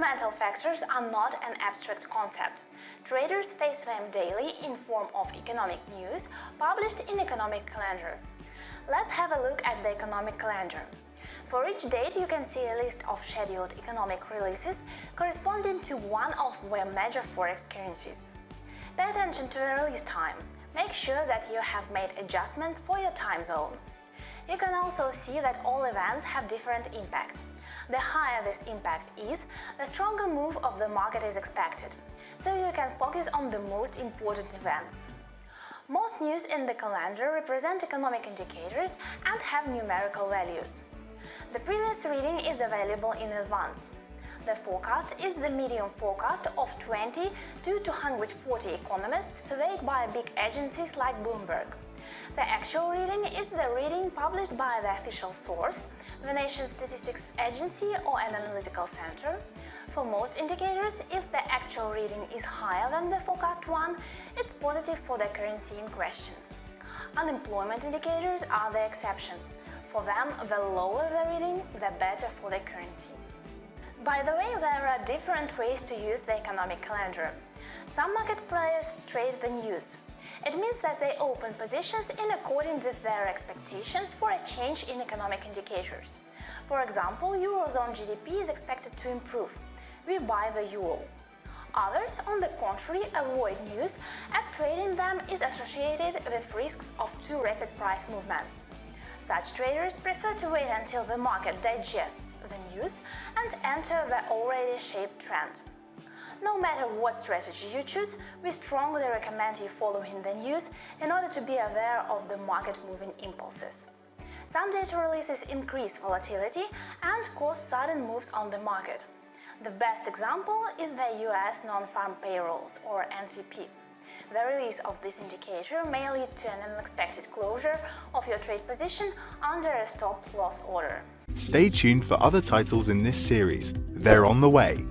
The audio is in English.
Fundamental factors are not an abstract concept. Traders face them daily in form of economic news published in economic calendar. Let's have a look at the economic calendar. For each date you can see a list of scheduled economic releases corresponding to one of the major forex currencies. Pay attention to the release time. Make sure that you have made adjustments for your time zone. You can also see that all events have different impact. The higher this impact is, the stronger move of the market is expected, so you can focus on the most important events. Most news in the calendar represent economic indicators and have numerical values. The previous reading is available in advance. The forecast is the median forecast of 20 to 240 economists surveyed by big agencies like Bloomberg. The actual reading is the reading published by the official source, the nation's statistics agency or an analytical center. For most indicators, if the actual reading is higher than the forecast one, it's positive for the currency in question. Unemployment indicators are the exception. For them, the lower the reading, the better for the currency. By the way, there are different ways to use the economic calendar. Some market players trade the news. It means that they open positions in accordance with their expectations for a change in economic indicators. For example, Eurozone GDP is expected to improve. We buy the euro. Others, on the contrary, avoid news as trading them is associated with risks of too rapid price movements. Such traders prefer to wait until the market digests the news and enter the already shaped trend. No matter what strategy you choose, we strongly recommend you following the news in order to be aware of the market-moving impulses. Some data releases increase volatility and cause sudden moves on the market. The best example is the US non-farm payrolls, or NFP. The release of this indicator may lead to an unexpected closure of your trade position under a stop-loss order. Stay tuned for other titles in this series. They're on the way.